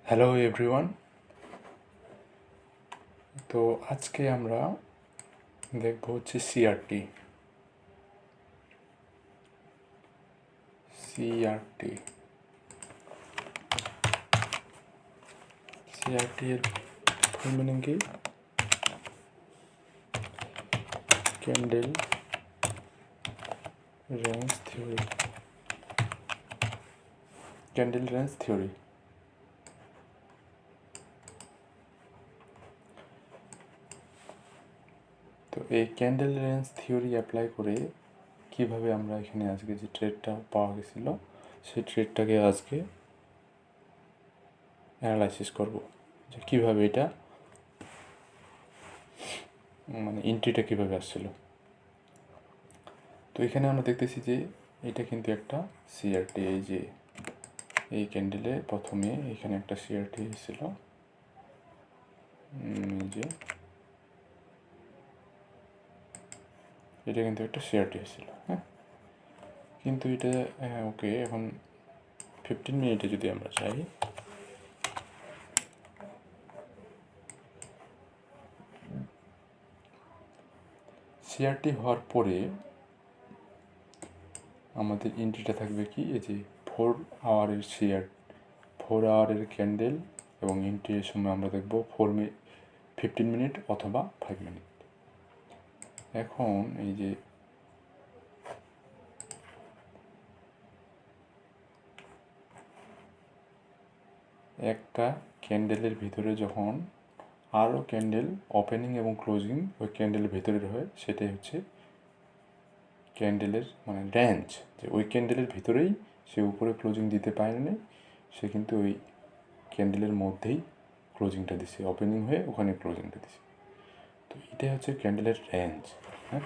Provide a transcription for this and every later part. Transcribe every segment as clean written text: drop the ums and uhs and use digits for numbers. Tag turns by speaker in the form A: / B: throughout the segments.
A: Hello everyone. তো আজকে আমরা দেখব হচ্ছে সিআরটি সিআরটি সিআরটি এর ফুল মিনিং কি? Candle range theory. Candle range theory. তো এই ক্যান্ডেল রেঞ্জ থিওরি অ্যাপ্লাই করে কিভাবে আমরা এখানে আজকে যে ট্রেডটা পাওয়া গেছিলো সেই ট্রেডটাকে আজকে অ্যানালাইসিস করব, যে কীভাবে এটা মানে এন্ট্রিটা কীভাবে আসছিল। তো এখানে আমরা দেখতেছি যে এটা কিন্তু একটা সিআরটি। এই যে এই ক্যান্ডেলে প্রথমে এখানে একটা সিআরটি এসেছিল, যে এটা কিন্তু একটা সিআরটি এসেছিল। হ্যাঁ, কিন্তু এটা ওকে, এখন 15 মিনিটে যদি আমরা চাই, সিআরটি হওয়ার পরে আমাদের এন্ট্রিটা থাকবে কি, এই যে 4 আওয়ারের ক্যান্ডেল, এবং এন্ট্রির সময় আমরা দেখব 15 মিনিট অথবা 5 মিনিট। এখন এই যে একটা ক্যান্ডেলের ভিতরে যখন আরও ক্যান্ডেল ওপেনিং এবং ক্লোজিং ওই ক্যান্ডেলের ভিতরে হয়, সেটাই হচ্ছে ক্যান্ডেলের মানে রেঞ্জ। যে ওই ক্যান্ডেলের ভিতরেই সে উপরে ক্লোজিং দিতে পারেনি, সে কিন্তু ওই ক্যান্ডেলের মধ্যেই ক্লোজিংটা দিছে, ওপেনিং হয়ে ওখানে ক্লোজিংটা দিছে। তো এটাই হচ্ছে ক্যান্ডেলের রেঞ্জ। হ্যাঁ,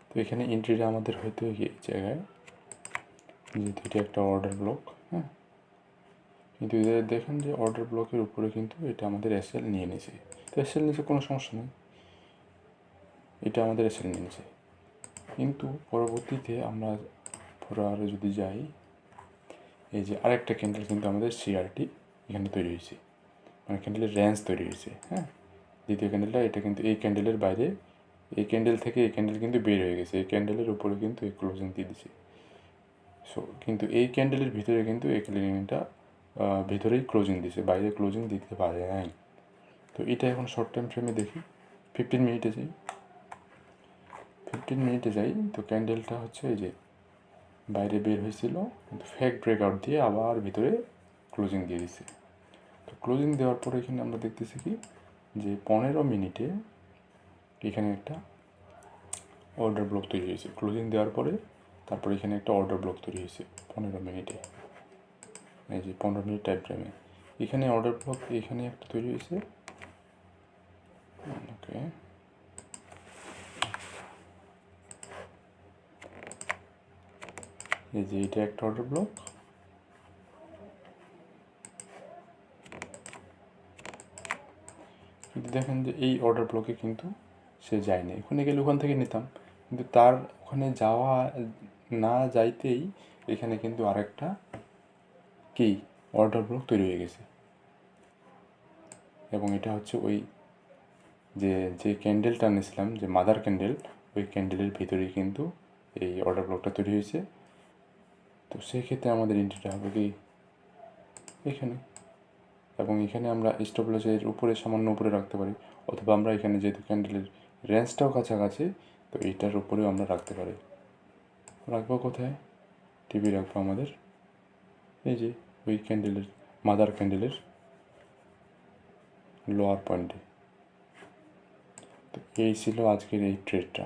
A: তো এখানে এন্ট্রিটা আমাদের হয়তো এই জায়গায়, যেহেতু এটা একটা অর্ডার ব্লক। হ্যাঁ, কিন্তু দেখেন যে অর্ডার ব্লকের উপরে কিন্তু এটা আমাদের এসএল নিয়ে নিয়েছে। তো এসএল নিচে কোনো সমস্যা নেই, এটা আমাদের এসএল নিয়ে নিয়েছে। কিন্তু পরবর্তীতে আমরা আরও যদি যাই, এই যে আরেকটা ক্যান্ডেল কিন্তু আমাদের সিআরটি এখানে তৈরি হয়েছে, মানে ক্যান্ডেলের রেঞ্জ তৈরি হয়েছে। হ্যাঁ, দ্বিতীয় ক্যান্ডেলটা, এটা কিন্তু এই ক্যান্ডেলের বাইরে, এই ক্যান্ডেল থেকে এই ক্যান্ডেল কিন্তু বের হয়ে গেছে, এই ক্যান্ডেলের উপরে কিন্তু এই ক্লোজিং দিয়ে দিছে। সো কিন্তু এই ক্যান্ডেলের ভিতরে কিন্তু এই ক্যান্ডেলটা ভিতরেই ক্লোজিং দিছে, বাইরে ক্লোজিং দিতে পারে নাই। তো এটা এখন শর্ট টাইম ফ্রেমে দেখি, 15 মিনিটে যাই। তো ক্যান্ডেলটা হচ্ছে এই যে বাইরে বের হয়েছিল, কিন্তু ফেক ব্রেকআউট দিয়ে আবার ভিতরে ক্লোজিং দিয়ে দিছে। তো ক্লোজিং দেওয়ার পরে এখানে আমরা দেখতেছি কি, যে 15 মিনিটে এখানে একটা অর্ডার ব্লক তৈরি হয়েছে। ক্লোজিং দেওয়ার পরে তারপর এখানে একটা অর্ডার ব্লক তৈরি হয়েছে 15 মিনিটে, এই যে 15 মিনিট টাইম ফ্রেমে এখানে অর্ডার ব্লক এখানে একটা তৈরি হয়েছে। ওকে, এই যে এটা একটা অর্ডার ব্লক, কিন্তু দেখেন যে এই অর্ডার ব্লকে কিন্তু সে যায়নি। ওখানে গেলে ওখান থেকে নিতাম, কিন্তু তার ওখানে যাওয়া না যাইতেই এখানে কিন্তু আরেকটা কি অর্ডার ব্লক তৈরি হয়ে গেছে, এবং এটা হচ্ছে ওই যে ক্যান্ডেলটা নিয়েছিলাম, যে মাদার ক্যান্ডেল, ওই ক্যান্ডেলের ভিতরেই কিন্তু এই অর্ডার ব্লকটা তৈরি হয়েছে। তো সেক্ষেত্রে আমাদের এন্ট্রিটা হবে কি এখানে, এবং এখানে আমরা স্টপ লসের উপরে সামান্য উপরে রাখতে পারি, অথবা আমরা এখানে যেহেতু ক্যান্ডেলের রেঞ্জটাও কাছাকাছি, তো এইটার উপরেও আমরা রাখতে পারি। রাখবো কোথায়? টিভি রাখবো আমাদের এই যে ওই ক্যান্ডেলের মাদার ক্যান্ডেলের লোয়ার পয়েন্টে। তো এই ছিল আজকের এই ট্রেডটা।